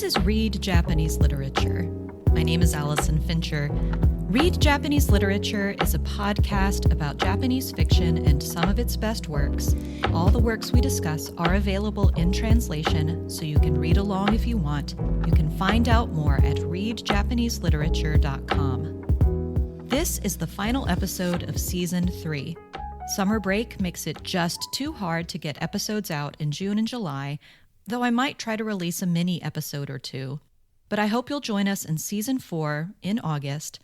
is Read Japanese Literature. My name is Allison Fincher. Read Japanese Literature is a podcast about Japanese fiction and some of its best works. All the works we discuss are available in translation, so you can read along if you want. You can find out more at readjapaneseliterature.com. This is the final episode of Season 3. Summer break makes it just too hard to get episodes out in June and July, though I might try to release a mini episode or two. But I hope you'll join us in Season 4 in August.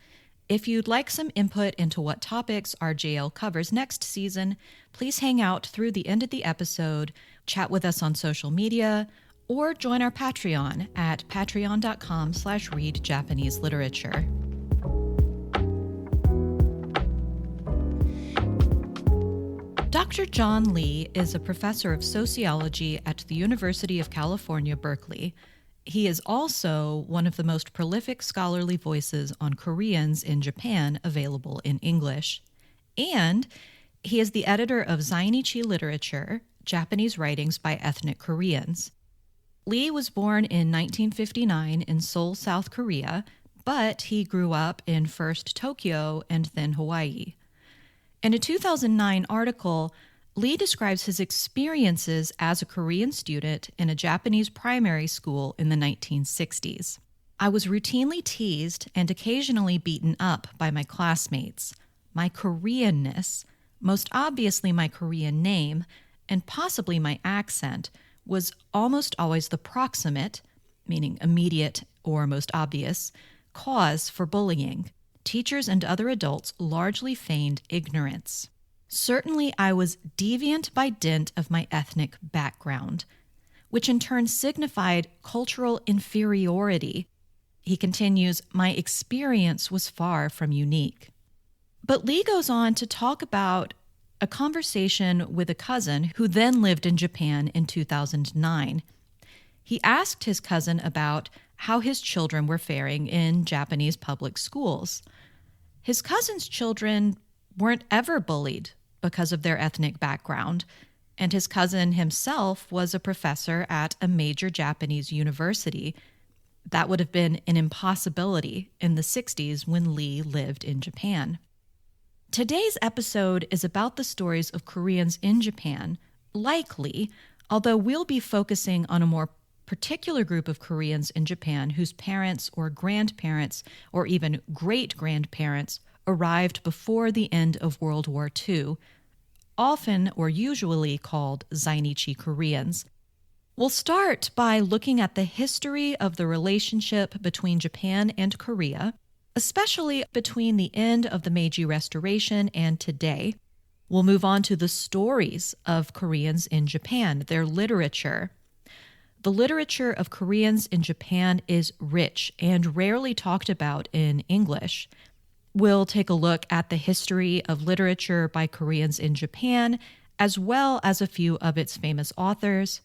If you'd like some input into what topics RJL covers next season, please hang out through the end of the episode, chat with us on social media, or join our Patreon at patreon.com/readjapaneseliterature. Dr. John Lee is a professor of sociology at the University of California, Berkeley. He is also one of the most prolific scholarly voices on Koreans in Japan available in English. And he is the editor of Zainichi Literature, Japanese Writings by Ethnic Koreans. Lee was born in 1959 in Seoul, South Korea, but he grew up in first Tokyo and then Hawaii. In a 2009 article, Lee describes his experiences as a Korean student in a Japanese primary school in the 1960s. I was routinely teased and occasionally beaten up by my classmates. My Koreanness, most obviously my Korean name, and possibly my accent, was almost always the proximate, meaning immediate or most obvious, cause for bullying. Teachers and other adults largely feigned ignorance. Certainly, I was deviant by dint of my ethnic background, which in turn signified cultural inferiority. He continues, my experience was far from unique. But Lee goes on to talk about a conversation with a cousin who then lived in Japan in 2009. He asked his cousin about how his children were faring in Japanese public schools. His cousin's children weren't ever bullied because of their ethnic background, and his cousin himself was a professor at a major Japanese university. That would have been an impossibility in the 60s when Lee lived in Japan. Today's episode is about the stories of Koreans in Japan, like Lee, although we'll be focusing on a more particular group of Koreans in Japan whose parents or grandparents or even great-grandparents arrived before the end of World War II, often or usually called Zainichi Koreans. We'll start by looking at the history of the relationship between Japan and Korea, especially between the end of the Meiji Restoration and today. We'll move on to the stories of Koreans in Japan, their literature. The literature of Koreans in Japan is rich and rarely talked about in English. We'll take a look at the history of literature by Koreans in Japan, as well as a few of its famous authors,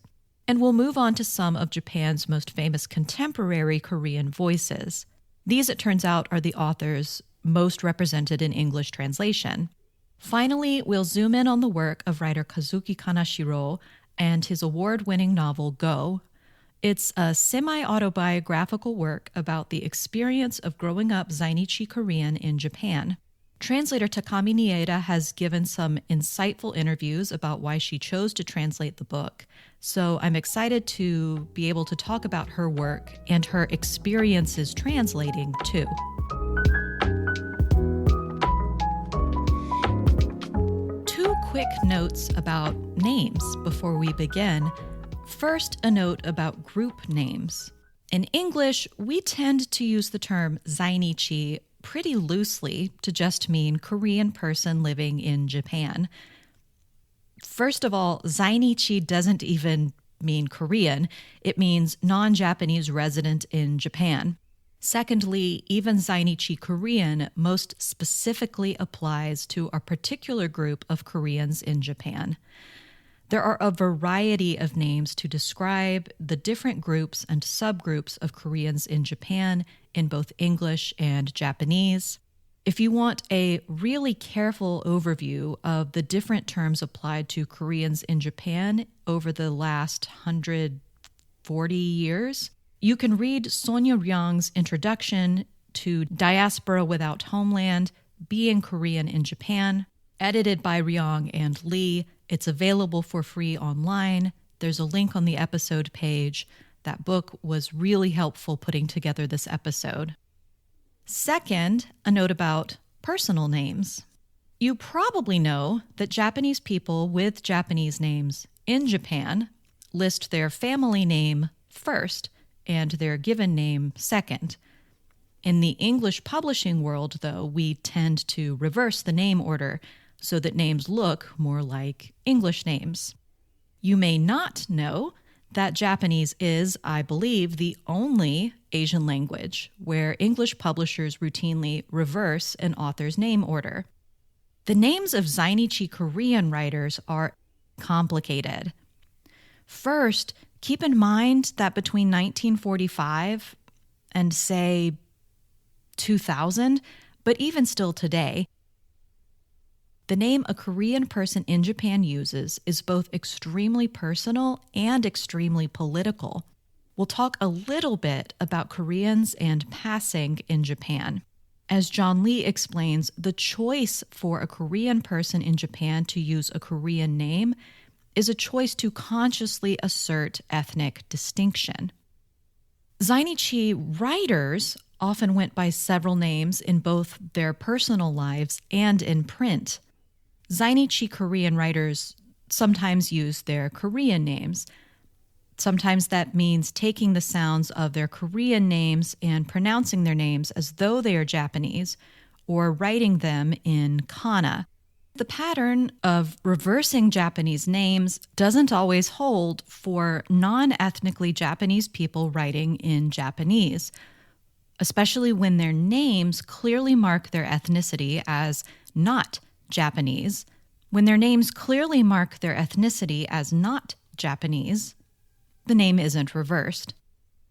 and we'll move on to some of Japan's most famous contemporary Korean voices. These, it turns out, are the authors most represented in English translation. Finally, we'll zoom in on the work of writer Kazuki Kaneshiro and his award-winning novel Go. It's a semi-autobiographical work about the experience of growing up Zainichi Korean in Japan. Translator Takami Nieda has given some insightful interviews about why she chose to translate the book, so I'm excited to be able to talk about her work and her experiences translating, too. Two quick notes about names before we begin. First, a note about group names. In English, we tend to use the term Zainichi pretty loosely to just mean Korean person living in Japan. First of all, Zainichi doesn't even mean Korean. It means non-Japanese resident in Japan. Secondly, even Zainichi Korean most specifically applies to a particular group of Koreans in Japan. There are a variety of names to describe the different groups and subgroups of Koreans in Japan in both English and Japanese. If you want a really careful overview of the different terms applied to Koreans in Japan over the last 140 years, You can read Sonia Ryung's introduction to Diaspora Without Homeland, Being Korean in Japan, edited by Ryung and Lee. It's available for free online. There's a link on the episode page. That book was really helpful putting together this episode. Second, a note about personal names. You probably know that Japanese people with Japanese names in Japan list their family name first and their given name second. In the English publishing world, though, we tend to reverse the name order so that names look more like English names. You may not know that Japanese is, I believe, the only Asian language where English publishers routinely reverse an author's name order. The names of Zainichi Korean writers are complicated. First, keep in mind that between 1945 and, say, 2000, but even still today, the name a Korean person in Japan uses is both extremely personal and extremely political. We'll talk a little bit about Koreans and passing in Japan. As John Lee explains, the choice for a Korean person in Japan to use a Korean name is a choice to consciously assert ethnic distinction. Zainichi writers often went by several names in both their personal lives and in print. Zainichi Korean writers sometimes use their Korean names. Sometimes that means taking the sounds of their Korean names and pronouncing their names as though they are Japanese, or writing them in kana. The pattern of reversing Japanese names doesn't always hold for non-ethnically Japanese people writing in Japanese, especially when their names clearly mark their ethnicity as not Japanese. When their names clearly mark their ethnicity as not Japanese, the name isn't reversed.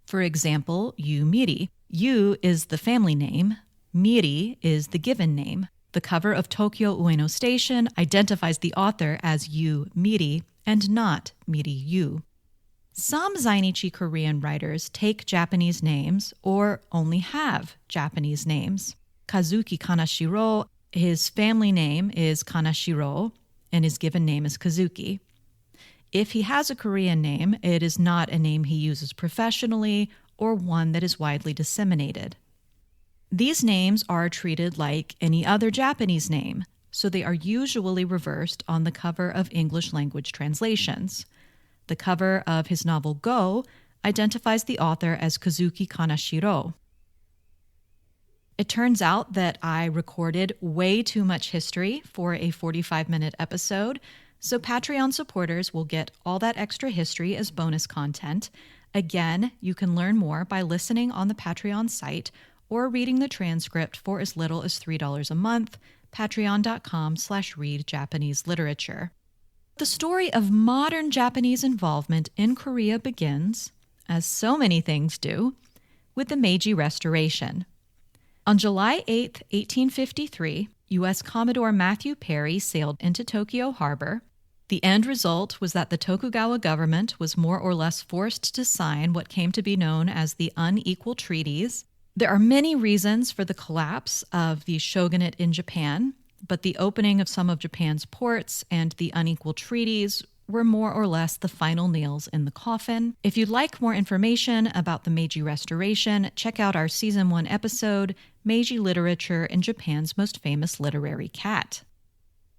For example, Yu Miri. Yu is the family name. Miri is the given name. The cover of Tokyo Ueno Station identifies the author as Yu Miri and not Miri Yu. Some Zainichi Korean writers take Japanese names or only have Japanese names. Kazuki Kaneshiro, his family name is Kaneshiro, and his given name is Kazuki. If he has a Korean name, it is not a name he uses professionally or one that is widely disseminated. These names are treated like any other Japanese name, so they are usually reversed on the cover of English language translations. The cover of his novel Go identifies the author as Kazuki Kaneshiro. It turns out that I recorded way too much history for a 45-minute episode, so Patreon supporters will get all that extra history as bonus content. Again, you can learn more by listening on the Patreon site or reading the transcript for as little as $3 a month, patreon.com/read Japanese literature. The story of modern Japanese involvement in Korea begins, as so many things do, with the Meiji Restoration. On July 8, 1853, U.S. Commodore Matthew Perry sailed into Tokyo Harbor. The end result was that the Tokugawa government was more or less forced to sign what came to be known as the unequal treaties. There are many reasons for the collapse of the shogunate in Japan, but the opening of some of Japan's ports and the unequal treaties were more or less the final nails in the coffin. If you'd like more information about the Meiji Restoration, check out our Season 1 episode, Meiji Literature and Japan's Most Famous Literary Cat.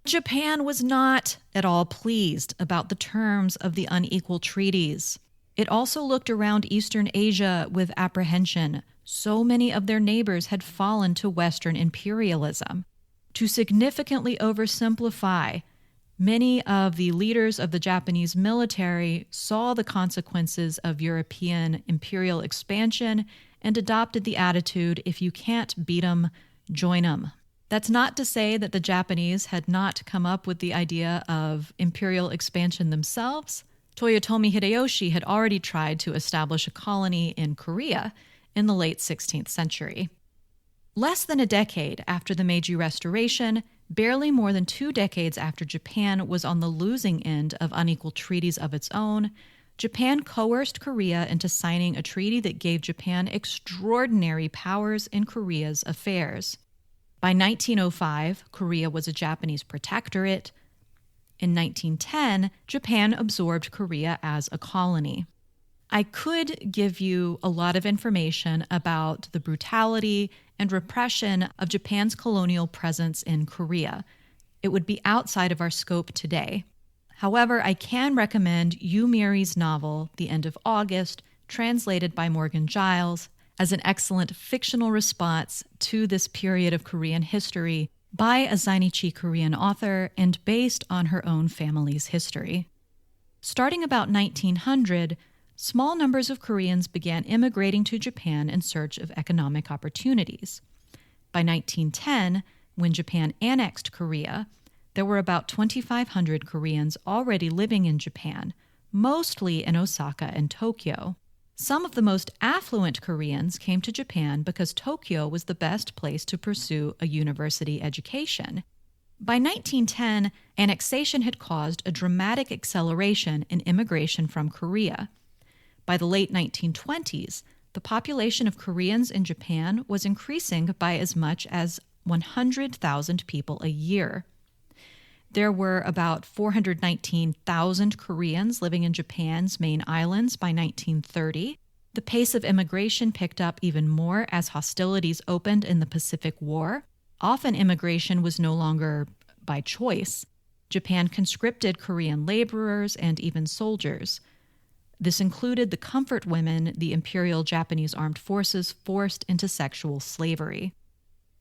Japan was not at all pleased about the terms of the unequal treaties. It also looked around Eastern Asia with apprehension. So many of their neighbors had fallen to Western imperialism. To significantly oversimplify, many of the leaders of the Japanese military saw the consequences of European imperial expansion and adopted the attitude, if you can't beat 'em, join 'em. That's not to say that the Japanese had not come up with the idea of imperial expansion themselves. Toyotomi Hideyoshi had already tried to establish a colony in Korea in the late 16th century. Less than a decade after the Meiji Restoration, barely more than 2 decades after Japan was on the losing end of unequal treaties of its own, Japan coerced Korea into signing a treaty that gave Japan extraordinary powers in Korea's affairs. By 1905, Korea was a Japanese protectorate. In 1910, Japan absorbed Korea as a colony. I could give you a lot of information about the brutality and repression of Japan's colonial presence in Korea. It would be outside of our scope today. However, I can recommend Yu Miri's novel, The End of August, translated by Morgan Giles, as an excellent fictional response to this period of Korean history by a Zainichi Korean author and based on her own family's history. Starting about 1900, small numbers of Koreans began immigrating to Japan in search of economic opportunities. By 1910, when Japan annexed Korea, there were about 2,500 Koreans already living in Japan, mostly in Osaka and Tokyo. Some of the most affluent Koreans came to Japan because Tokyo was the best place to pursue a university education. By 1910, annexation had caused a dramatic acceleration in immigration from Korea. By the late 1920s, the population of Koreans in Japan was increasing by as much as 100,000 people a year. There were about 419,000 Koreans living in Japan's main islands by 1930. The pace of immigration picked up even more as hostilities opened in the Pacific War. Often immigration was no longer by choice. Japan conscripted Korean laborers and even soldiers. This included the comfort women the Imperial Japanese Armed Forces forced into sexual slavery.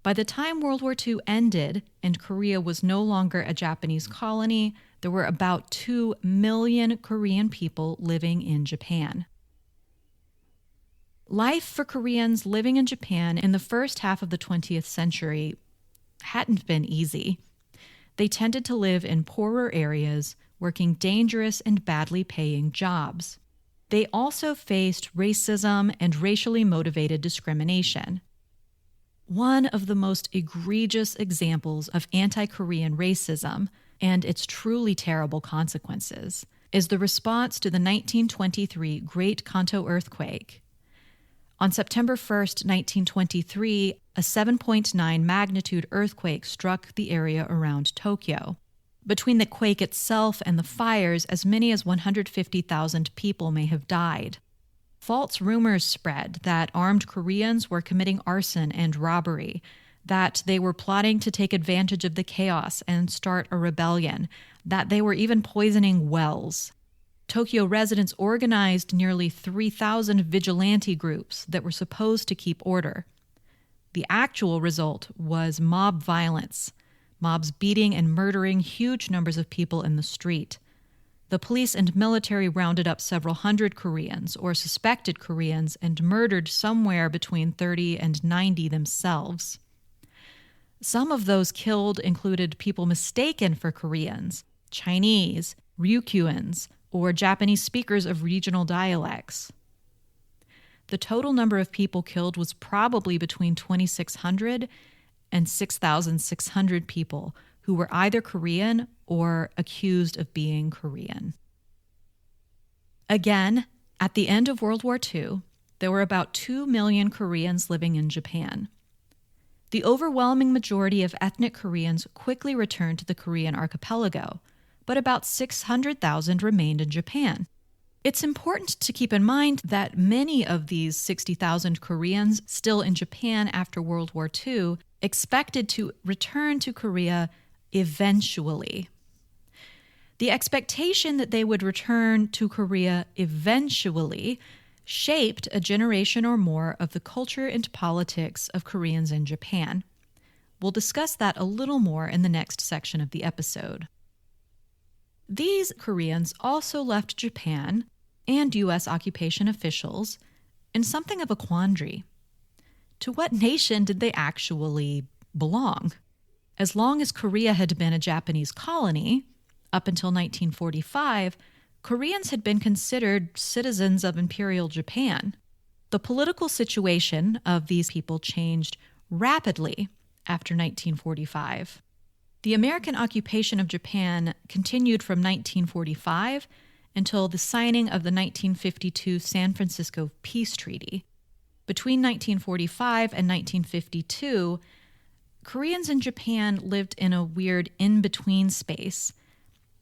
By the time World War II ended and Korea was no longer a Japanese colony, there were about 2 million Korean people living in Japan. Life for Koreans living in Japan in the first half of the 20th century hadn't been easy. They tended to live in poorer areas, working dangerous and badly paying jobs. They also faced racism and racially motivated discrimination. One of the most egregious examples of anti-Korean racism and its truly terrible consequences is the response to the 1923 Great Kanto earthquake. On September 1st, 1923, a 7.9 magnitude earthquake struck the area around Tokyo. Between the quake itself and the fires, as many as 150,000 people may have died. False rumors spread that armed Koreans were committing arson and robbery, that they were plotting to take advantage of the chaos and start a rebellion, that they were even poisoning wells. Tokyo residents organized nearly 3,000 vigilante groups that were supposed to keep order. The actual result was mob violence, mobs beating and murdering huge numbers of people in the street. The police and military rounded up several hundred Koreans or suspected Koreans and murdered somewhere between 30 and 90 themselves. Some of those killed included people mistaken for Koreans, Chinese, Ryukyuans, or Japanese speakers of regional dialects. The total number of people killed was probably between 2,600 and 6,600 people who were either Korean or accused of being Korean. Again, at the end of World War II, there were about 2 million Koreans living in Japan. The overwhelming majority of ethnic Koreans quickly returned to the Korean archipelago, but about 600,000 remained in Japan. It's important to keep in mind that many of these 60,000 Koreans still in Japan after World War II expected to return to Korea eventually. The expectation that they would return to Korea eventually shaped a generation or more of the culture and politics of Koreans in Japan. We'll discuss that a little more in the next section of the episode. These Koreans also left Japan and U.S. occupation officials in something of a quandary. To what nation did they actually belong? As long as Korea had been a Japanese colony, up until 1945, Koreans had been considered citizens of Imperial Japan. The political situation of these people changed rapidly after 1945. The American occupation of Japan continued from 1945 until the signing of the 1952 San Francisco Peace Treaty. Between 1945 and 1952, Koreans in Japan lived in a weird in-between space.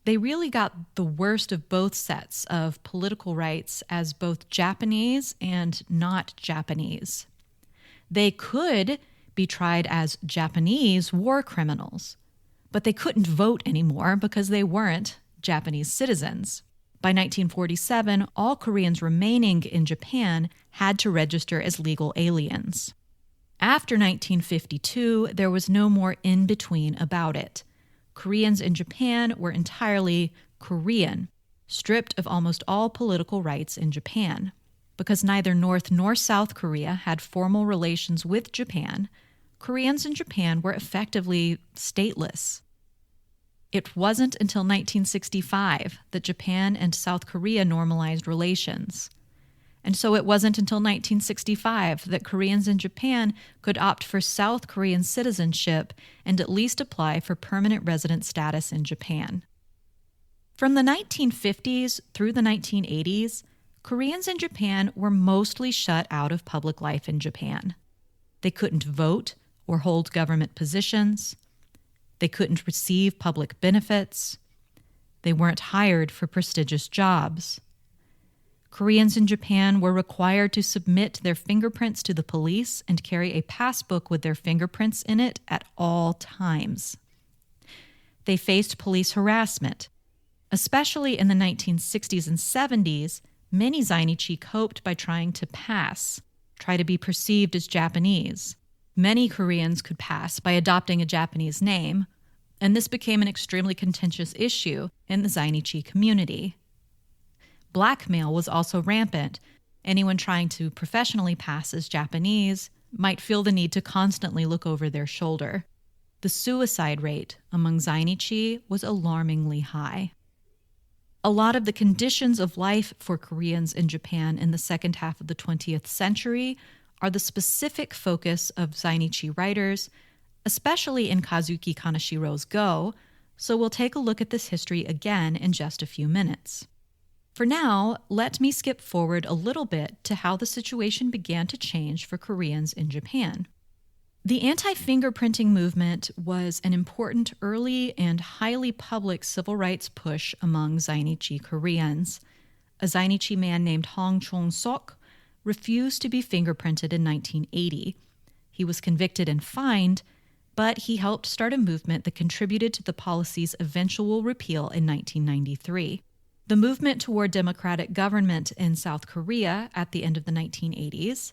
They really got the worst of both sets of political rights as both Japanese and not Japanese. They could be tried as Japanese war criminals, but they couldn't vote anymore because they weren't Japanese citizens. By 1947, all Koreans remaining in Japan had to register as legal aliens. After 1952, there was no more in-between about it. Koreans in Japan were entirely Korean, stripped of almost all political rights in Japan. Because neither North nor South Korea had formal relations with Japan, Koreans in Japan were effectively stateless. It wasn't until 1965 that Japan and South Korea normalized relations. And so it wasn't until 1965 that Koreans in Japan could opt for South Korean citizenship and at least apply for permanent resident status in Japan. From the 1950s through the 1980s, Koreans in Japan were mostly shut out of public life in Japan. They couldn't vote or hold government positions. They couldn't receive public benefits. They weren't hired for prestigious jobs. Koreans in Japan were required to submit their fingerprints to the police and carry a passbook with their fingerprints in it at all times. They faced police harassment. Especially in the 1960s and 70s, many Zainichi coped by trying to try to be perceived as Japanese. Many Koreans could pass by adopting a Japanese name, and this became an extremely contentious issue in the Zainichi community. Blackmail was also rampant. Anyone trying to professionally pass as Japanese might feel the need to constantly look over their shoulder. The suicide rate among Zainichi was alarmingly high. A lot of the conditions of life for Koreans in Japan in the second half of the 20th century are the specific focus of Zainichi writers, especially in Kazuki Kaneshiro's Go, so we'll take a look at this history again in just a few minutes. For now, let me skip forward a little bit to how the situation began to change for Koreans in Japan. The anti-fingerprinting movement was an important early and highly public civil rights push among Zainichi Koreans. A Zainichi man named Hong Chung-sok refused to be fingerprinted in 1980. He was convicted and fined, but he helped start a movement that contributed to the policy's eventual repeal in 1993. The movement toward democratic government in South Korea at the end of the 1980s,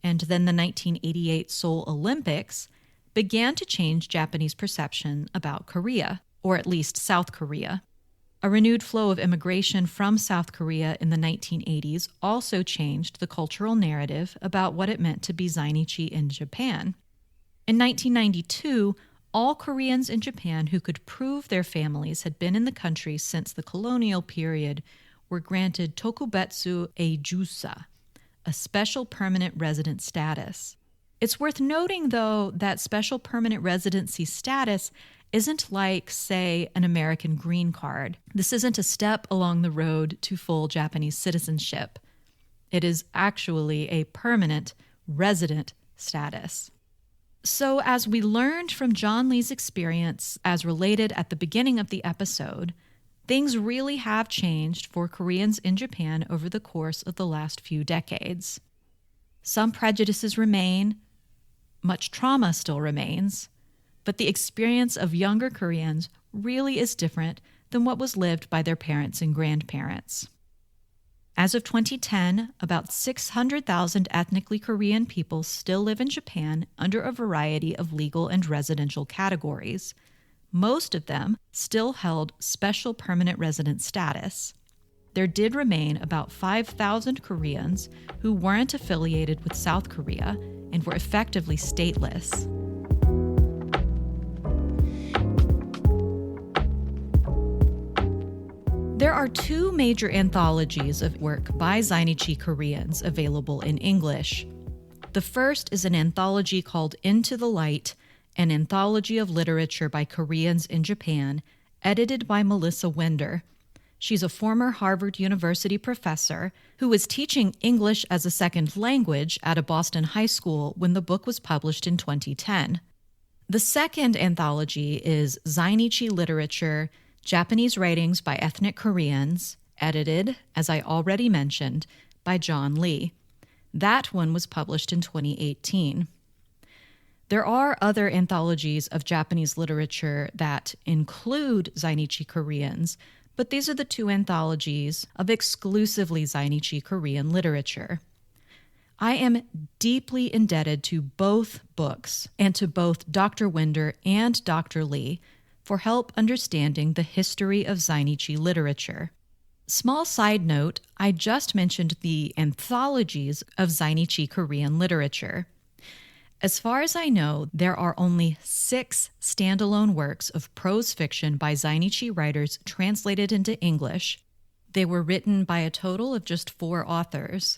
and then the 1988 Seoul Olympics, began to change Japanese perception about Korea, or at least South Korea. A renewed flow of immigration from South Korea in the 1980s also changed the cultural narrative about what it meant to be Zainichi in Japan. In 1992, all Koreans in Japan who could prove their families had been in the country since the colonial period were granted Tokubetsu Eijusa, a special permanent resident status. It's worth noting, though, that special permanent residency status isn't like, say, an American green card. This isn't a step along the road to full Japanese citizenship. It is actually a permanent resident status. So as we learned from John Lee's experience as related at the beginning of the episode, things really have changed for Koreans in Japan over the course of the last few decades. Some prejudices remain, much trauma still remains, but the experience of younger Koreans really is different than what was lived by their parents and grandparents. As of 2010, about 600,000 ethnically Korean people still live in Japan under a variety of legal and residential categories. Most of them still held special permanent resident status. There did remain about 5,000 Koreans who weren't affiliated with South Korea and were effectively stateless. There are two major anthologies of work by Zainichi Koreans available in English. The first is an anthology called Into the Light, an anthology of literature by Koreans in Japan, edited by Melissa Winder. She's a former Harvard University professor who was teaching English as a second language at a Boston high school when the book was published in 2010. The second anthology is Zainichi Literature, Japanese Writings by Ethnic Koreans, edited, as I already mentioned, by John Lee. That one was published in 2018. There are other anthologies of Japanese literature that include Zainichi Koreans, but these are the two anthologies of exclusively Zainichi Korean literature. I am deeply indebted to both books and to both Dr. Winder and Dr. Lee for help understanding the history of Zainichi literature. Small side note, I just mentioned the anthologies of Zainichi Korean literature. As far as I know, there are only 6 standalone works of prose fiction by Zainichi writers translated into English. They were written by a total of just 4 authors,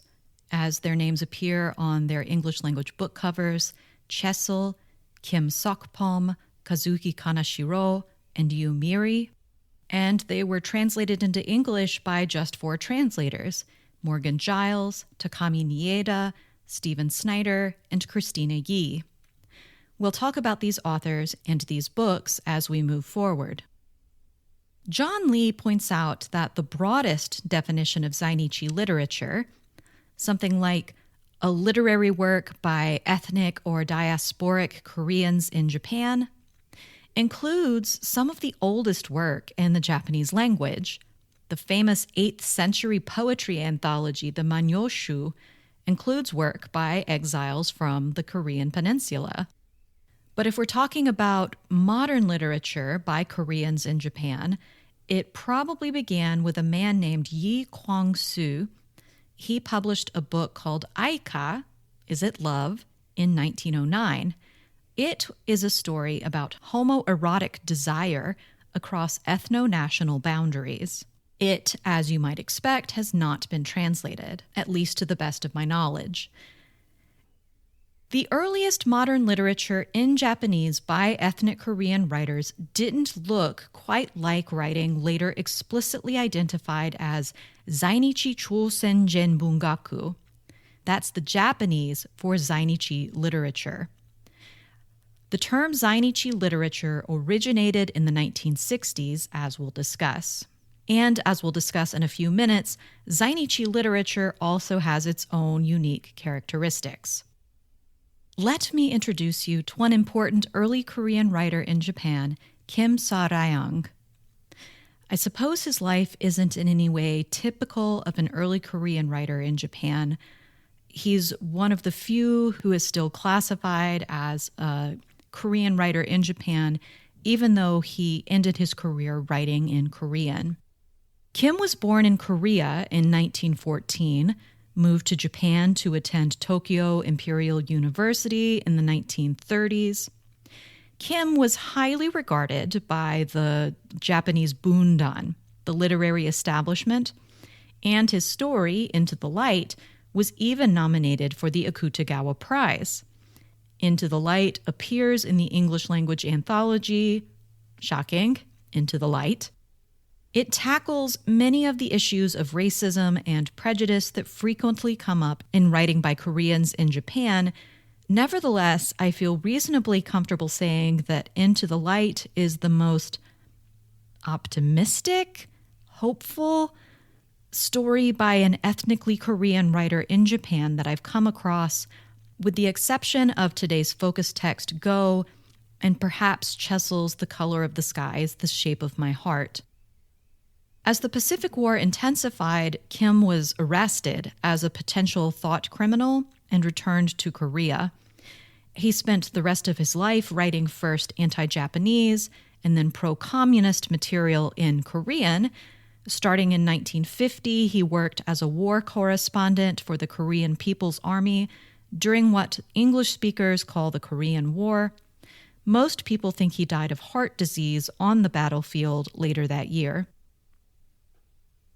as their names appear on their English language book covers: Chesil, Kim Sokpom, Kazuki Kaneshiro, and Yu Miri. And they were translated into English by just 4 translators: Morgan Giles, Takami Nieda, Stephen Snyder, and Christina Yi. We'll talk about these authors and these books as we move forward. John Lee points out that the broadest definition of Zainichi literature, something like a literary work by ethnic or diasporic Koreans in Japan, includes some of the oldest work in the Japanese language. The famous 8th century poetry anthology, the Manyoshu, includes work by exiles from the Korean peninsula. But if we're talking about modern literature by Koreans in Japan, it probably began with a man named Yi Kwang-soo. He published a book called Aika, Is It Love, in 1909. It is a story about homoerotic desire across ethno-national boundaries. It, as you might expect, has not been translated, at least to the best of my knowledge. The earliest modern literature in Japanese by ethnic Korean writers didn't look quite like writing later explicitly identified as Zainichi Chosenjen Bungaku. That's the Japanese for Zainichi literature. The term Zainichi literature originated in the 1960s, as we'll discuss. And as we'll discuss in a few minutes, Zainichi literature also has its own unique characteristics. Let me introduce you to one important early Korean writer in Japan, Kim Sa-ryang. I suppose his life isn't in any way typical of an early Korean writer in Japan. He's one of the few who is still classified as a Korean writer in Japan, even though he ended his career writing in Korean. Kim was born in Korea in 1914, moved to Japan to attend Tokyo Imperial University in the 1930s. Kim was highly regarded by the Japanese bundan, the literary establishment, and his story, Into the Light, was even nominated for the Akutagawa Prize. Into the Light appears in the English language anthology, shocking, Into the Light. It tackles many of the issues of racism and prejudice that frequently come up in writing by Koreans in Japan. Nevertheless, I feel reasonably comfortable saying that Into the Light is the most optimistic, hopeful story by an ethnically Korean writer in Japan that I've come across, with the exception of today's focus text, Go, and perhaps Chesil's The Color of the Sky is the Shape of My Heart. As the Pacific War intensified, Kim was arrested as a potential thought criminal and returned to Korea. He spent the rest of his life writing first anti-Japanese and then pro-communist material in Korean. Starting in 1950, he worked as a war correspondent for the Korean People's Army during what English speakers call the Korean War. Most people think he died of heart disease on the battlefield later that year.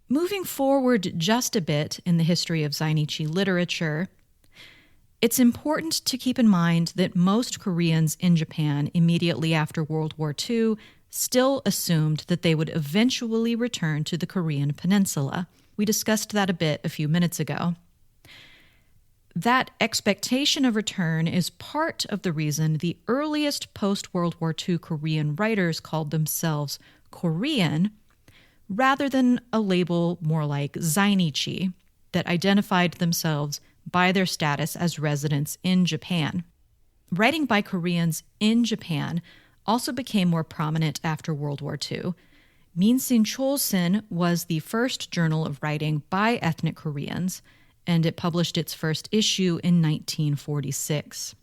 Moving forward just a bit in the history of Zainichi literature, it's important to keep in mind that most Koreans in Japan immediately after World War II still assumed that they would eventually return to the Korean peninsula. We discussed that a bit a few minutes ago. That expectation of return is part of the reason the earliest post-World War II Korean writers called themselves Korean, rather than a label more like Zainichi that identified themselves by their status as residents in Japan. Writing by Koreans in Japan also became more prominent after World War II. Minsin Chosin was the first journal of writing by ethnic Koreans, and it published its first issue in 1946.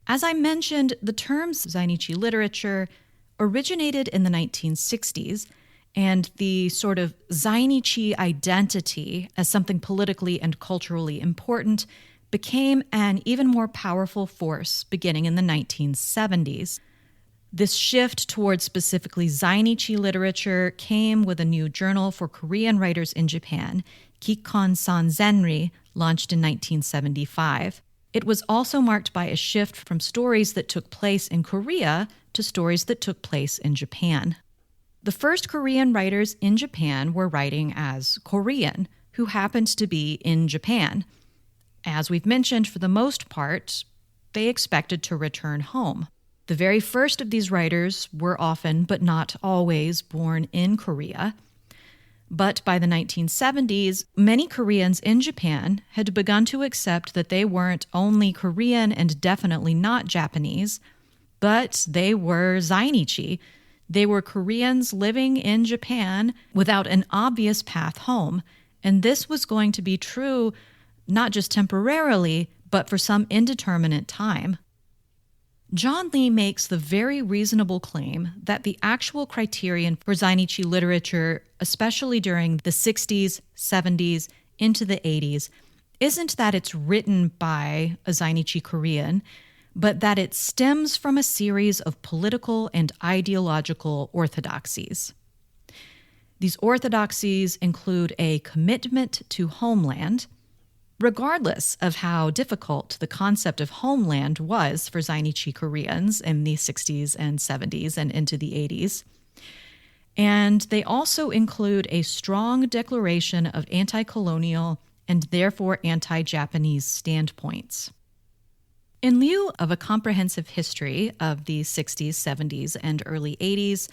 As I mentioned, the terms Zainichi literature originated in the 1960s, and the sort of Zainichi identity as something politically and culturally important became an even more powerful force beginning in the 1970s. This shift towards specifically Zainichi literature came with a new journal for Korean writers in Japan, Gikon San Zenri, launched in 1975. It was also marked by a shift from stories that took place in Korea to stories that took place in Japan. The first Korean writers in Japan were writing as Korean, who happened to be in Japan. As we've mentioned, for the most part, they expected to return home. The very first of these writers were often, but not always, born in Korea. But by the 1970s, many Koreans in Japan had begun to accept that they weren't only Korean and definitely not Japanese, but they were Zainichi. They were Koreans living in Japan without an obvious path home, and this was going to be true not just temporarily, but for some indeterminate time. John Lee makes the very reasonable claim that the actual criterion for Zainichi literature, especially during the 60s, 70s, into the 80s, isn't that it's written by a Zainichi Korean, but that it stems from a series of political and ideological orthodoxies. These orthodoxies include a commitment to homeland, regardless of how difficult the concept of homeland was for Zainichi Koreans in the 60s and 70s and into the 80s. And they also include a strong declaration of anti-colonial and therefore anti-Japanese standpoints. In lieu of a comprehensive history of the 60s, 70s, and early 80s,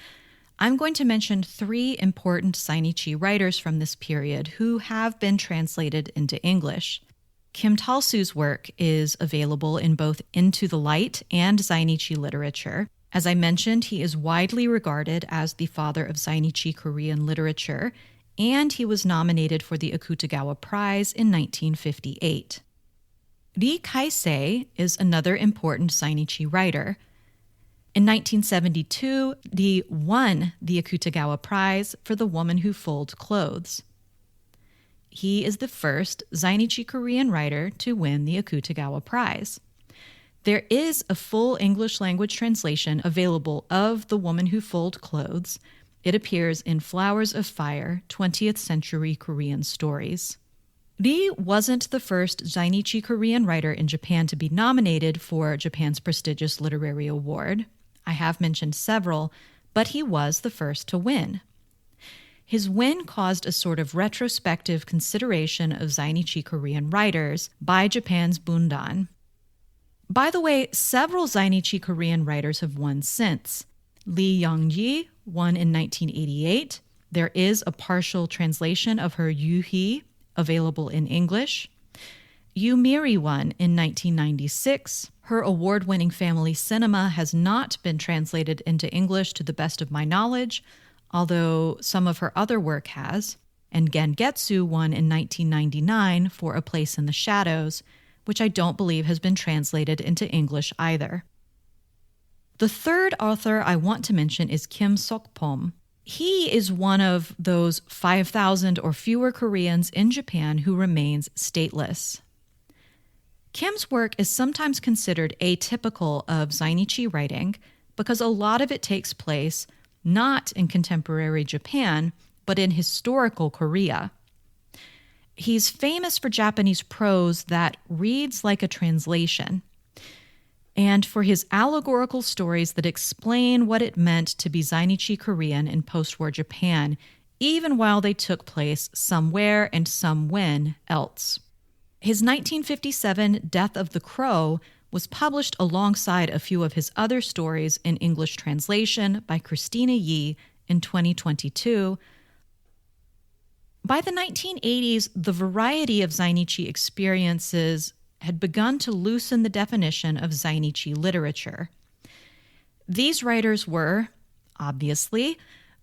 I'm going to mention three important Zainichi writers from this period who have been translated into English. Kim Talsu's work is available in both Into the Light and Zainichi literature. As I mentioned, he is widely regarded as the father of Zainichi Korean literature, and he was nominated for the Akutagawa Prize in 1958. Lee Kaisei is another important Zainichi writer. In 1972, Lee won the Akutagawa Prize for The Woman Who Folds Clothes. He is the first Zainichi Korean writer to win the Akutagawa Prize. There is a full English language translation available of The Woman Who Folds Clothes. It appears in Flowers of Fire, 20th Century Korean Stories. Lee wasn't the first Zainichi Korean writer in Japan to be nominated for Japan's prestigious literary award. I have mentioned several, but he was the first to win. His win caused a sort of retrospective consideration of Zainichi Korean writers by Japan's Bundan. By the way, several Zainichi Korean writers have won since. Lee Young-ji won in 1988. There is a partial translation of her Yuhi available in English. Yu Miri won in 1996. Her award-winning family cinema has not been translated into English to the best of my knowledge, although some of her other work has. And Gengetsu won in 1999 for A Place in the Shadows, which I don't believe has been translated into English either. The third author I want to mention is Kim Sok-pom. He is one of those 5,000 or fewer Koreans in Japan who remains stateless. Kim's work is sometimes considered atypical of Zainichi writing because a lot of it takes place not in contemporary Japan, but in historical Korea. He's famous for Japanese prose that reads like a translation. and for his allegorical stories that explain what it meant to be Zainichi Korean in post-war Japan, even while they took place somewhere and somewhen else. His 1957 Death of the Crow was published alongside a few of his other stories in English translation by Christina Yi in 2022. By the 1980s, the variety of Zainichi experiences had begun to loosen the definition of Zainichi literature. These writers were, obviously,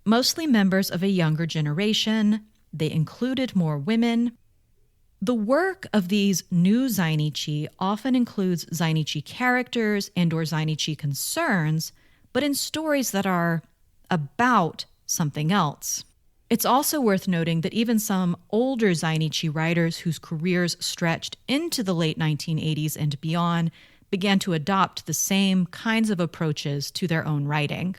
mostly members of a younger generation. They included more women. The work of these new Zainichi often includes Zainichi characters and/or Zainichi concerns, but in stories that are about something else. It's also worth noting that even some older Zainichi writers whose careers stretched into the late 1980s and beyond began to adopt the same kinds of approaches to their own writing.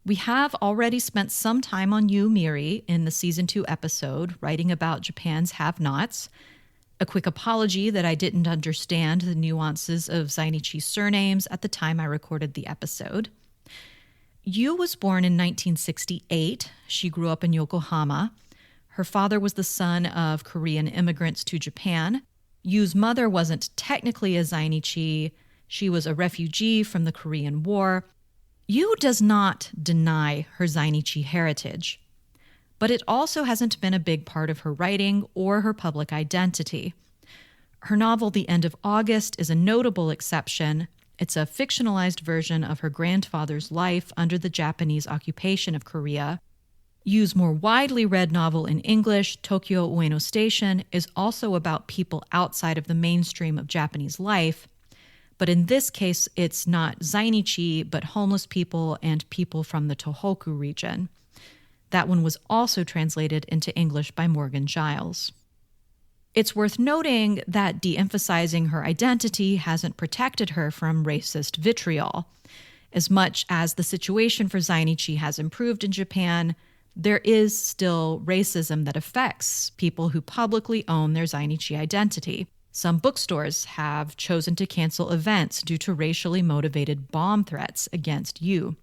We have already spent some time on Yu Miri in the Season 2 episode, writing about Japan's have-nots. A quick apology that I didn't understand the nuances of Zainichi surnames at the time I recorded the episode. Yu was born in 1968. She grew up in Yokohama. Her father was the son of Korean immigrants to Japan. Yu's mother wasn't technically a Zainichi. She was a refugee from the Korean War. Yu does not deny her Zainichi heritage, but it also hasn't been a big part of her writing or her public identity. Her novel, The End of August, is a notable exception. It's a fictionalized version of her grandfather's life under the Japanese occupation of Korea. Yu's more widely read novel in English, Tokyo Ueno Station, is also about people outside of the mainstream of Japanese life. But in this case, it's not Zainichi, but homeless people and people from the Tohoku region. That one was also translated into English by Morgan Giles. It's worth noting that de-emphasizing her identity hasn't protected her from racist vitriol. As much as the situation for Zainichi has improved in Japan, there is still racism that affects people who publicly own their Zainichi identity. Some bookstores have chosen to cancel events due to racially motivated bomb threats against Yu.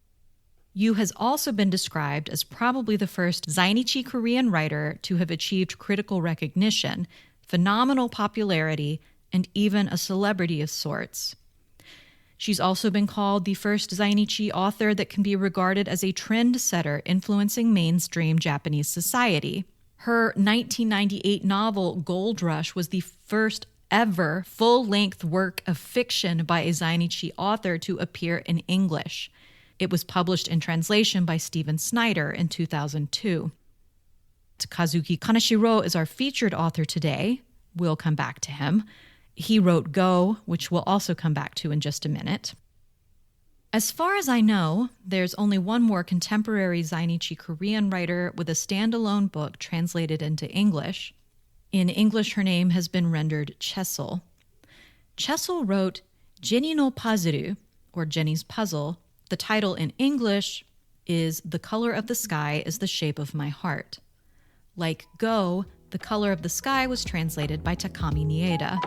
Yu has also been described as probably the first Zainichi Korean writer to have achieved critical recognition, phenomenal popularity, and even a celebrity of sorts. She's also been called the first Zainichi author that can be regarded as a trendsetter influencing mainstream Japanese society. Her 1998 novel, Gold Rush, was the first ever full-length work of fiction by a Zainichi author to appear in English. It was published in translation by Stephen Snyder in 2002. Kazuki Kaneshiro is our featured author today. We'll come back to him. He wrote Go, which we'll also come back to in just a minute. As far as I know, there's only one more contemporary Zainichi Korean writer with a standalone book translated into English. In English, her name has been rendered Chessel. Chessel wrote Jenny no Puzzle, or Jenny's Puzzle. The title in English is The Color of the Sky is the Shape of My Heart. Like Go, The Color of the Sky was translated by Takami Nieda.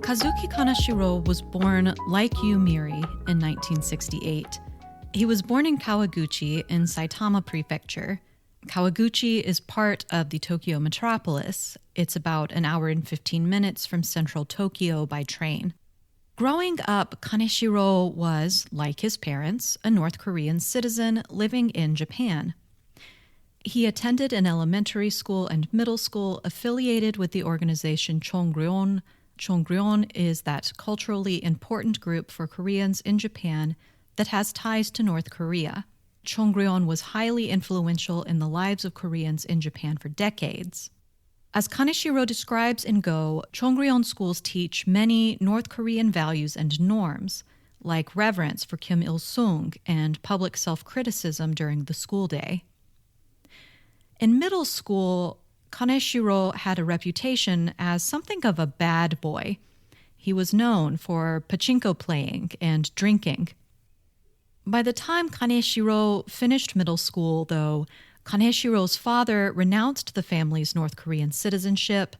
Kazuki Kaneshiro was born like Yu Miri in 1968. He was born in Kawaguchi in Saitama Prefecture. Kawaguchi is part of the Tokyo metropolis. It's about an hour and 15 minutes from central Tokyo by train. Growing up, Kaneshiro was, like his parents, a North Korean citizen living in Japan. He attended an elementary school and middle school affiliated with the organization Chongryon. Chongryon is that culturally important group for Koreans in Japan that has ties to North Korea. Chongryon was highly influential in the lives of Koreans in Japan for decades. As Kaneshiro describes in Go, Chongryon schools teach many North Korean values and norms, like reverence for Kim Il-sung and public self-criticism during the school day. In middle school, Kaneshiro had a reputation as something of a bad boy. He was known for pachinko playing and drinking. By the time Kaneshiro finished middle school, though, Kaneshiro's father renounced the family's North Korean citizenship,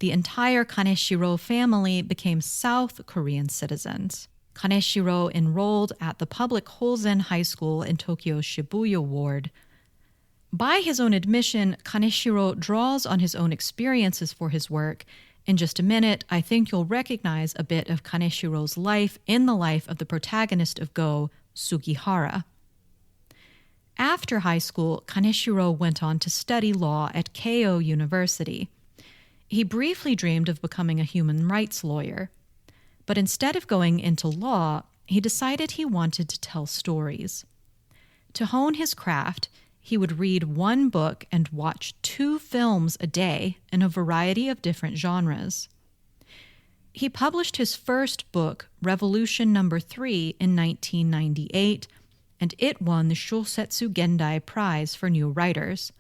the entire Kaneshiro family became South Korean citizens. Kaneshiro enrolled at the public Holzen High School in Tokyo's Shibuya ward. By his own admission, Kaneshiro draws on his own experiences for his work. In just a minute, I think you'll recognize a bit of Kaneshiro's life in the life of the protagonist of Go, Sugihara. After high school, Kaneshiro went on to study law at Keio University. He briefly dreamed of becoming a human rights lawyer. But instead of going into law, he decided he wanted to tell stories. To hone his craft, he would read one book and watch 2 films a day in a variety of different genres. He published his first book, Revolution No. 3, in 1998, and it won the Shousetsu Gendai Prize for New Writers.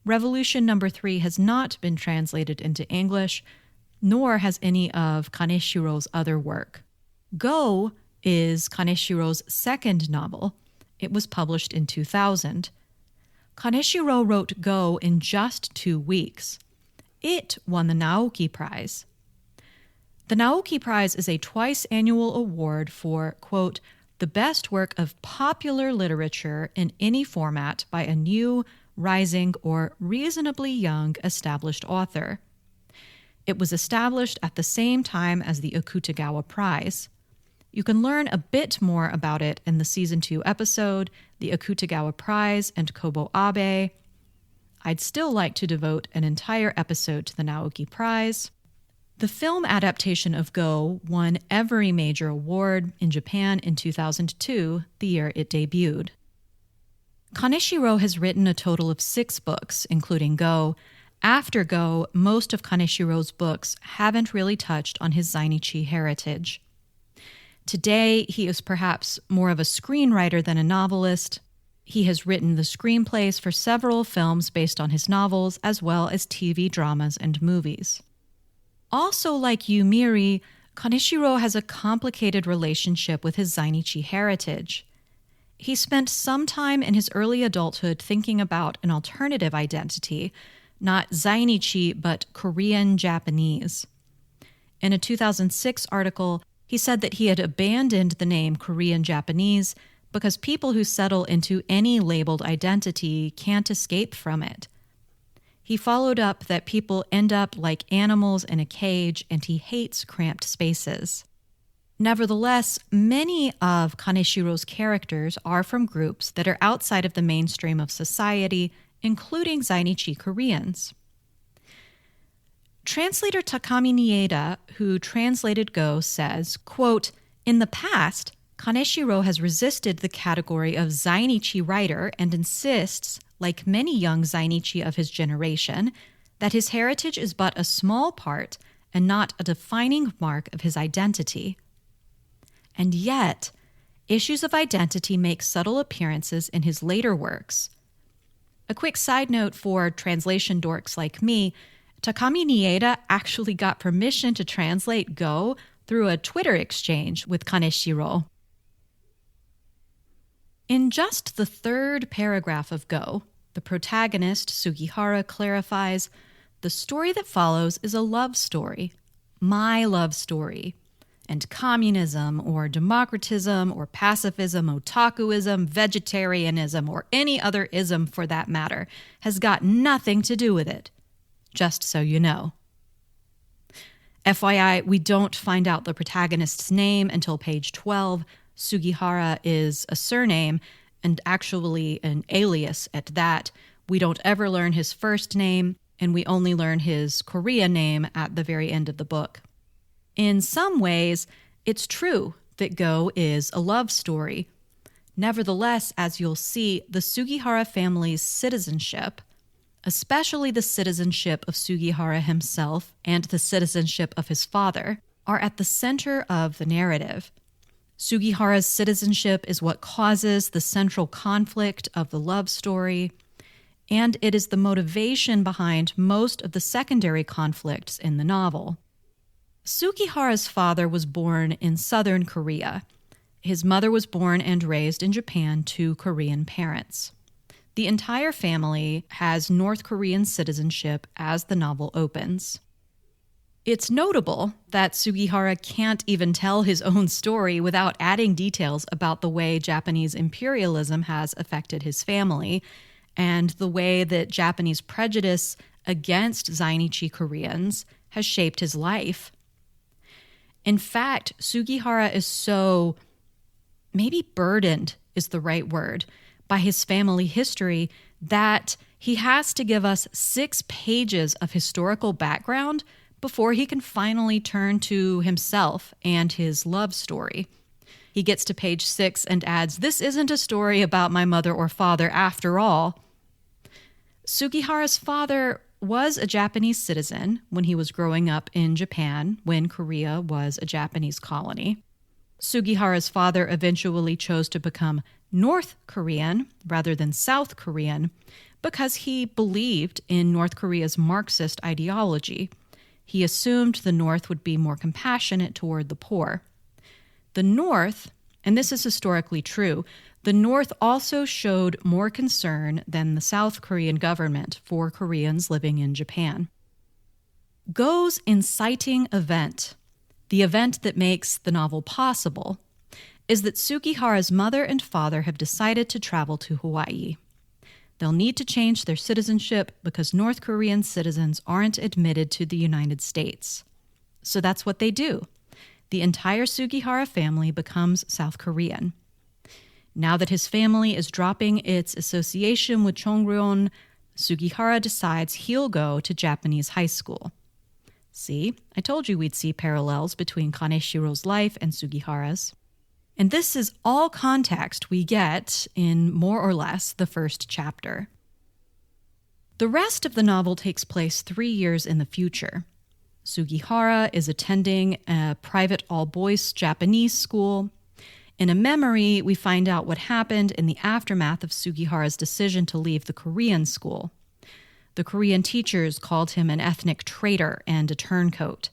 Revolution No. 3 has not been translated into English, nor has any of Kaneshiro's other work. Go is Kaneshiro's second novel. It was published in 2000. Kaneshiro wrote Go in just 2 weeks. It won the Naoki Prize. The Naoki Prize is a twice-annual award for, quote, the best work of popular literature in any format by a new, rising, or reasonably young established author. It was established at the same time as the Akutagawa Prize. You can learn a bit more about it in the Season 2 episode, The Akutagawa Prize and Kobo Abe. I'd still like to devote an entire episode to the Naoki Prize. The film adaptation of Go won every major award in Japan in 2002, the year it debuted. Kaneshiro has written a total of 6 books, including Go. After Go, most of Kaneshiro's books haven't really touched on his Zainichi heritage. Today, he is perhaps more of a screenwriter than a novelist. He has written the screenplays for several films based on his novels, as well as TV dramas and movies. Also like Yumiri, Kaneshiro has a complicated relationship with his Zainichi heritage. He spent some time in his early adulthood thinking about an alternative identity, not Zainichi, but Korean-Japanese. In a 2006 article, he said that he had abandoned the name Korean-Japanese because people who settle into any labeled identity can't escape from it. He followed up that people end up like animals in a cage, and he hates cramped spaces. Nevertheless, many of Kaneshiro's characters are from groups that are outside of the mainstream of society, including Zainichi Koreans. Translator Takami Nieda, who translated Go, says, quote, in the past, Kaneshiro has resisted the category of Zainichi writer and insists, like many young Zainichi of his generation, that his heritage is but a small part and not a defining mark of his identity. And yet, issues of identity make subtle appearances in his later works. A quick side note for translation dorks like me, Takami Nieda actually got permission to translate Go through a Twitter exchange with Kaneshiro. In just the 3rd paragraph of Go, the protagonist, Sugihara, clarifies, the story that follows is a love story, my love story, and communism or democratism or pacifism, otakuism, vegetarianism, or any other ism for that matter has got nothing to do with it. Just so you know. FYI, we don't find out the protagonist's name until page 12. Sugihara is a surname and actually an alias at that. We don't ever learn his first name, and we only learn his Korean name at the very end of the book. In some ways, it's true that Go is a love story. Nevertheless, as you'll see, the Sugihara family's citizenship, especially the citizenship of Sugihara himself and the citizenship of his father, are at the center of the narrative. Sugihara's citizenship is what causes the central conflict of the love story, and it is the motivation behind most of the secondary conflicts in the novel. Sugihara's father was born in southern Korea. His mother was born and raised in Japan to Korean parents. The entire family has North Korean citizenship as the novel opens. It's notable that Sugihara can't even tell his own story without adding details about the way Japanese imperialism has affected his family and the way that Japanese prejudice against Zainichi Koreans has shaped his life. In fact, Sugihara is so, maybe burdened is the right word, by his family history that he has to give us 6 pages of historical background before he can finally turn to himself and his love story. He gets to page 6 and adds, "This isn't a story about my mother or father after all." Sugihara's father was a Japanese citizen when he was growing up in Japan, when Korea was a Japanese colony. Sugihara's father eventually chose to become North Korean rather than South Korean because he believed in North Korea's Marxist ideology. He assumed the North would be more compassionate toward the poor. The North, and this is historically true, the North also showed more concern than the South Korean government for Koreans living in Japan. Go's inciting event, the event that makes the novel possible, is that Sugihara's mother and father have decided to travel to Hawaii. They'll need to change their citizenship because North Korean citizens aren't admitted to the United States. So that's what they do. The entire Sugihara family becomes South Korean. Now that his family is dropping its association with Chongryon, Sugihara decides he'll go to Japanese high school. See, I told you we'd see parallels between Kaneshiro's life and Sugihara's. And this is all context we get in more or less the first chapter. The rest of the novel takes place 3 years in the future. Sugihara is attending a private all-boys Japanese school. In a memory, we find out what happened in the aftermath of Sugihara's decision to leave the Korean school. The Korean teachers called him an ethnic traitor and a turncoat.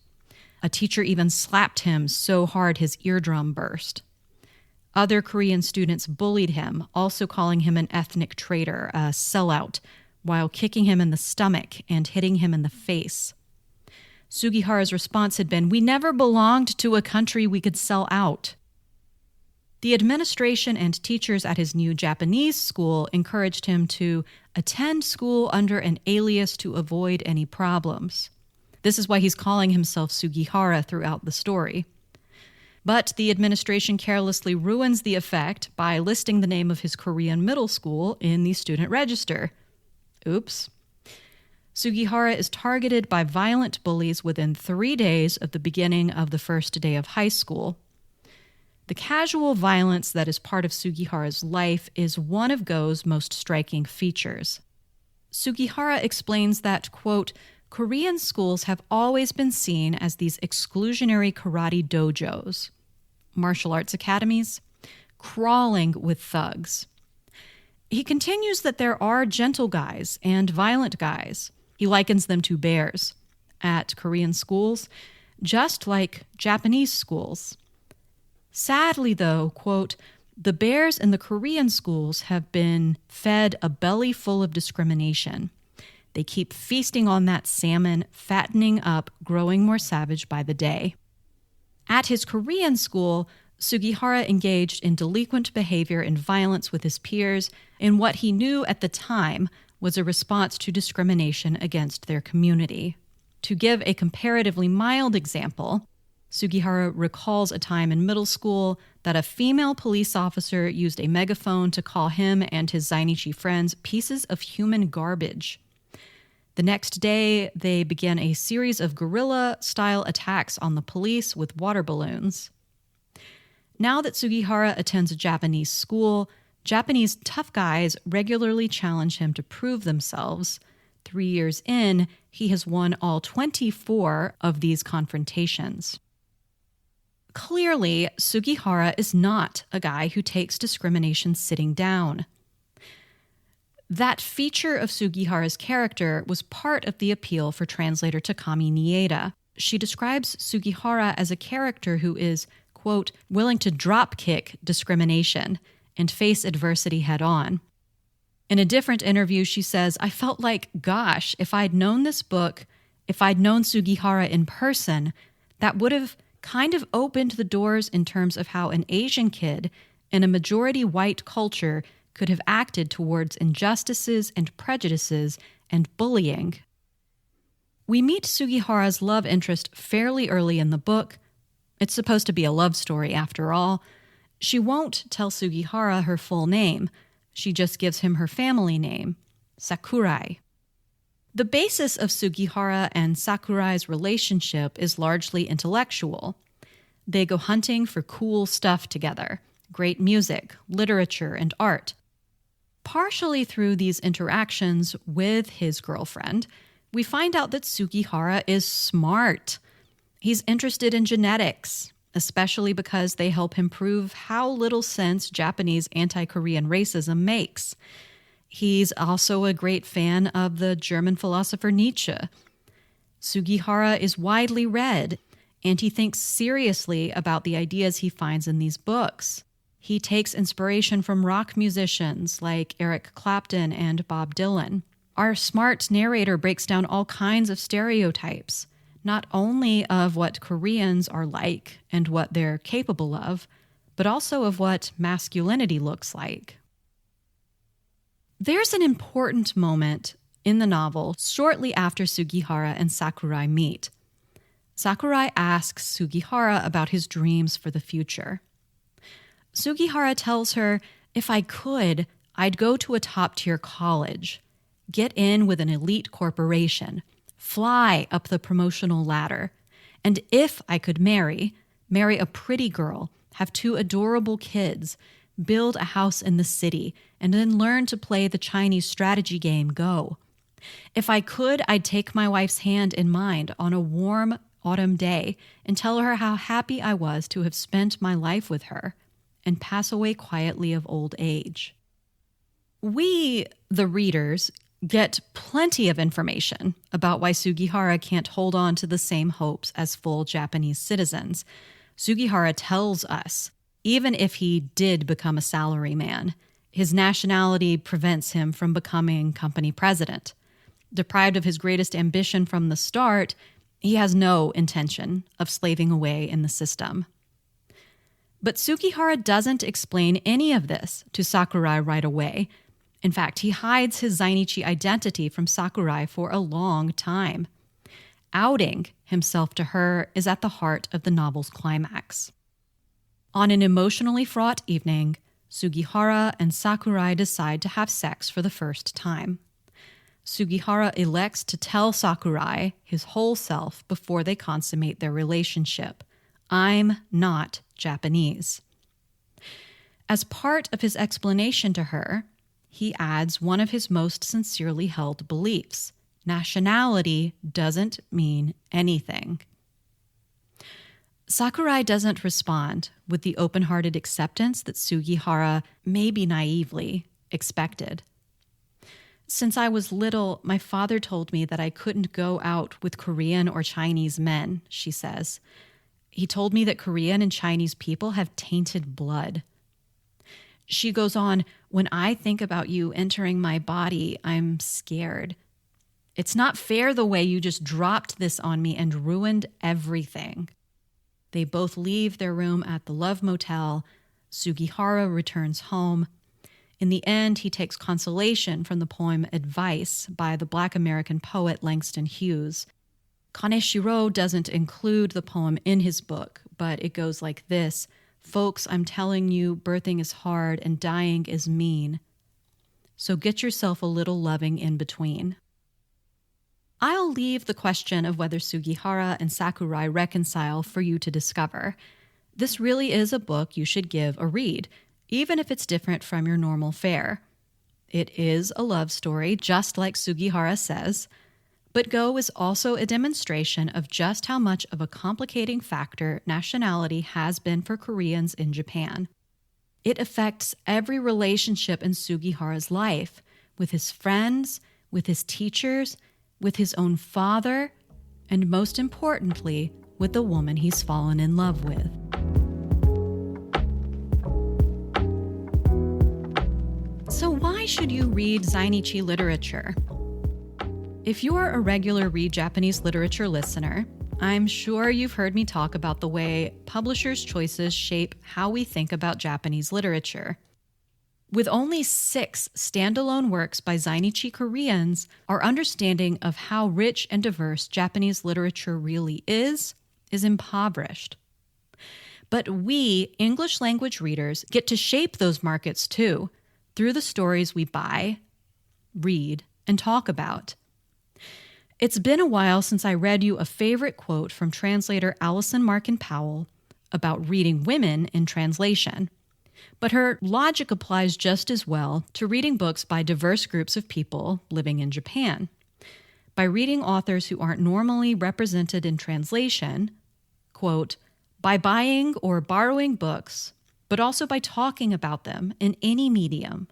A teacher even slapped him so hard his eardrum burst. Other Korean students bullied him, also calling him an ethnic traitor, a sellout, while kicking him in the stomach and hitting him in the face. Sugihara's response had been, "We never belonged to a country we could sell out." The administration and teachers at his new Japanese school encouraged him to attend school under an alias to avoid any problems. This is why he's calling himself Sugihara throughout the story. But the administration carelessly ruins the effect by listing the name of his Korean middle school in the student register. Oops. Sugihara is targeted by violent bullies within 3 days of the beginning of the first day of high school. The casual violence that is part of Sugihara's life is one of Go's most striking features. Sugihara explains that, quote, Korean schools have always been seen as these exclusionary karate dojos, martial arts academies, crawling with thugs. He continues that there are gentle guys and violent guys. He likens them to bears at Korean schools, just like Japanese schools. Sadly, though, quote, the bears in the Korean schools have been fed a belly full of discrimination. They keep feasting on that salmon, fattening up, growing more savage by the day. At his Korean school, Sugihara engaged in delinquent behavior and violence with his peers in what he knew at the time was a response to discrimination against their community. To give a comparatively mild example, Sugihara recalls a time in middle school that a female police officer used a megaphone to call him and his Zainichi friends pieces of human garbage. The next day, they began a series of guerrilla-style attacks on the police with water balloons. Now that Sugihara attends a Japanese school, Japanese tough guys regularly challenge him to prove themselves. 3 years in, he has won all 24 of these confrontations. Clearly, Sugihara is not a guy who takes discrimination sitting down. That feature of Sugihara's character was part of the appeal for translator Takami Nieda. She describes Sugihara as a character who is, quote, willing to drop-kick discrimination and face adversity head-on. In a different interview, she says, I felt like, gosh, if I'd known this book If I'd known Sugihara in person, that would have kind of opened the doors in terms of how an Asian kid in a majority white culture could have acted towards injustices and prejudices and bullying. We meet Sugihara's love interest fairly early in the book. It's supposed to be a love story after all. She won't tell Sugihara her full name. She just gives him her family name, Sakurai. The basis of Sugihara and Sakurai's relationship is largely intellectual. They go hunting for cool stuff together, great music, literature, and art. Partially through these interactions with his girlfriend, we find out that Sugihara is smart. He's interested in genetics, especially because they help him prove how little sense Japanese anti-Korean racism makes. He's also a great fan of the German philosopher Nietzsche. Sugihara is widely read, and he thinks seriously about the ideas he finds in these books. He takes inspiration from rock musicians like Eric Clapton and Bob Dylan. Our smart narrator breaks down all kinds of stereotypes, not only of what Koreans are like and what they're capable of, but also of what masculinity looks like. There's an important moment in the novel shortly after Sugihara and Sakurai meet. Sakurai asks Sugihara about his dreams for the future. Sugihara tells her, "If I could, I'd go to a top-tier college, get in with an elite corporation, fly up the promotional ladder, and if I could marry a pretty girl, have 2 adorable kids, build a house in the city, and then learn to play the Chinese strategy game Go. If I could, I'd take my wife's hand in mine on a warm autumn day and tell her how happy I was to have spent my life with her and pass away quietly of old age." We, the readers, get plenty of information about why Sugihara can't hold on to the same hopes as full Japanese citizens. Sugihara tells us, even if he did become a salaryman, his nationality prevents him from becoming company president. Deprived of his greatest ambition from the start, he has no intention of slaving away in the system. But Sugihara doesn't explain any of this to Sakurai right away. In fact, he hides his Zainichi identity from Sakurai for a long time. Outing himself to her is at the heart of the novel's climax. On an emotionally fraught evening, Sugihara and Sakurai decide to have sex for the first time. Sugihara elects to tell Sakurai his whole self before they consummate their relationship. "I'm not Japanese." As part of his explanation to her, he adds one of his most sincerely held beliefs: nationality doesn't mean anything. Sakurai doesn't respond with the open-hearted acceptance that Sugihara, maybe naively, expected. "Since I was little, my father told me that I couldn't go out with Korean or Chinese men," she says. "He told me that Korean and Chinese people have tainted blood." She goes on, "When I think about you entering my body, I'm scared. It's not fair the way you just dropped this on me and ruined everything." They both leave their room at the Love Motel. Sugihara returns home. In the end, he takes consolation from the poem Advice by the Black American poet Langston Hughes. Kaneshiro doesn't include the poem in his book, but it goes like this: "Folks, I'm telling you, birthing is hard and dying is mean. So get yourself a little loving in between." I'll leave the question of whether Sugihara and Sakurai reconcile for you to discover. This really is a book you should give a read, even if it's different from your normal fare. It is a love story, just like Sugihara says, but Go is also a demonstration of just how much of a complicating factor nationality has been for Koreans in Japan. It affects every relationship in Sugihara's life, with his friends, with his teachers, with his own father, and most importantly, with the woman he's fallen in love with. So why should you read Zainichi literature? If you're a regular Read Japanese Literature listener, I'm sure you've heard me talk about the way publishers' choices shape how we think about Japanese literature. With only 6 standalone works by Zainichi Koreans, our understanding of how rich and diverse Japanese literature really is impoverished. But we, English language readers, get to shape those markets too, through the stories we buy, read, and talk about. It's been a while since I read you a favorite quote from translator Alison Markin Powell about reading women in translation. But her logic applies just as well to reading books by diverse groups of people living in Japan. By reading authors who aren't normally represented in translation, quote, by buying or borrowing books, but also by talking about them in any medium,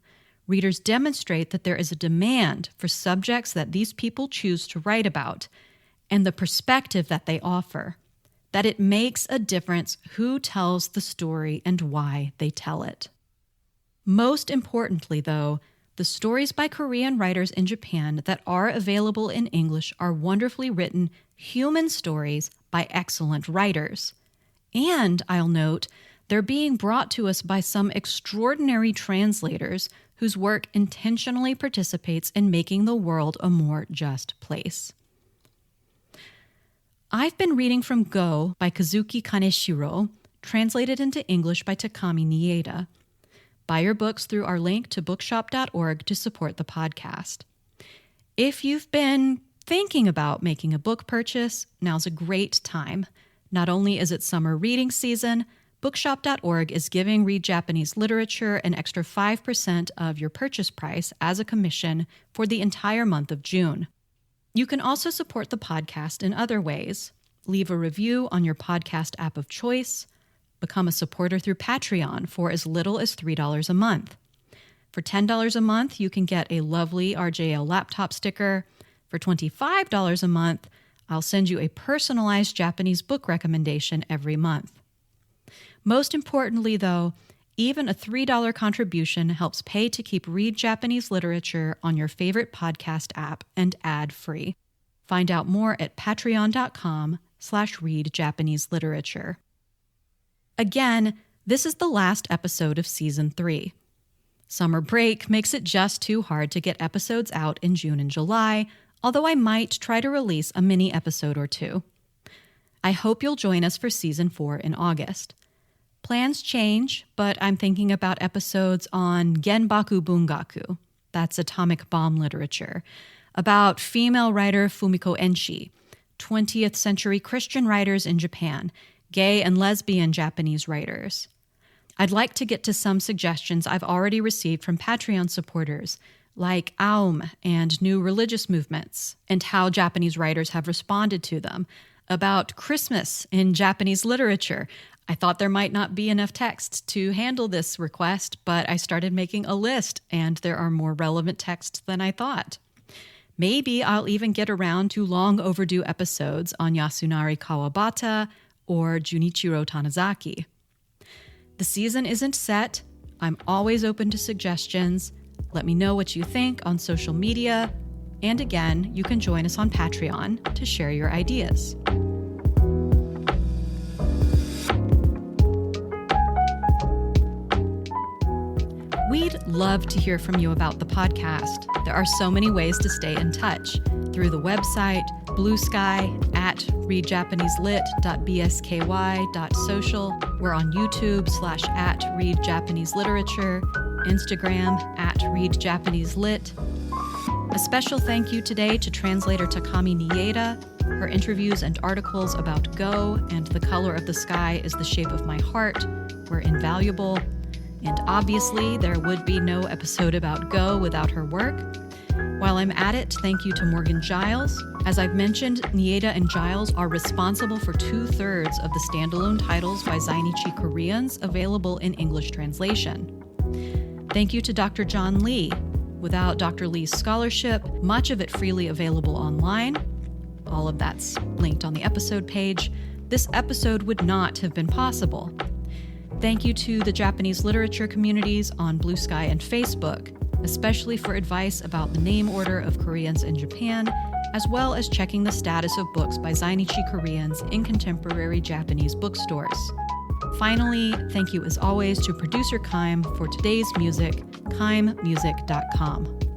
readers demonstrate that there is a demand for subjects that these people choose to write about and the perspective that they offer, that it makes a difference who tells the story and why they tell it. Most importantly, though, the stories by Korean writers in Japan that are available in English are wonderfully written human stories by excellent writers. And, I'll note, they're being brought to us by some extraordinary translators whose work intentionally participates in making the world a more just place. I've been reading from Go by Kazuki Kaneshiro, translated into English by Takami Nieda. Buy your books through our link to bookshop.org to support the podcast. If you've been thinking about making a book purchase, now's a great time. Not only is it summer reading season, bookshop.org is giving Read Japanese Literature an extra 5% of your purchase price as a commission for the entire month of June. You can also support the podcast in other ways. Leave a review on your podcast app of choice. Become a supporter through Patreon for as little as $3 a month. For $10 a month, you can get a lovely RJL laptop sticker. For $25 a month, I'll send you a personalized Japanese book recommendation every month. Most importantly, though, even a $3 contribution helps pay to keep Read Japanese Literature on your favorite podcast app and ad-free. Find out more at patreon.com/Read Japanese Literature. Again, this is the last episode of Season 3. Summer break makes it just too hard to get episodes out in June and July, although I might try to release a mini episode or two. I hope you'll join us for Season 4 in August. Plans change, but I'm thinking about episodes on Genbaku Bungaku, that's atomic bomb literature, about female writer Fumiko Enshi, 20th century Christian writers in Japan, gay and lesbian Japanese writers. I'd like to get to some suggestions I've already received from Patreon supporters, like Aum and new religious movements, and how Japanese writers have responded to them, about Christmas in Japanese literature. I thought there might not be enough text to handle this request, but I started making a list, and there are more relevant texts than I thought. Maybe I'll even get around to long overdue episodes on Yasunari Kawabata or Junichiro Tanizaki. The season isn't set. I'm always open to suggestions. Let me know what you think on social media. And again, you can join us on Patreon to share your ideas. We'd love to hear from you about the podcast. There are so many ways to stay in touch. Through the website, Blue Sky, at readjapaneselit.bsky.social. We're on YouTube /at Read Japanese Literature, Instagram @Read Japanese Lit. A special thank you today to translator Takami Nieda. Her interviews and articles about Go and The Color of the Sky is the Shape of My Heart were invaluable. And obviously, there would be no episode about Go without her work. While I'm at it, thank you to Morgan Giles. As I've mentioned, Nieda and Giles are responsible for 2/3 of the standalone titles by Zainichi Koreans available in English translation. Thank you to Dr. John Lee. Without Dr. Lee's scholarship, much of it freely available online, all of that's linked on the episode page, this episode would not have been possible. Thank you to the Japanese literature communities on Blue Sky and Facebook, especially for advice about the name order of Koreans in Japan as well as checking the status of books by Zainichi Koreans in contemporary Japanese bookstores. Finally, thank you as always to producer Kaim for today's music, kaimmusic.com.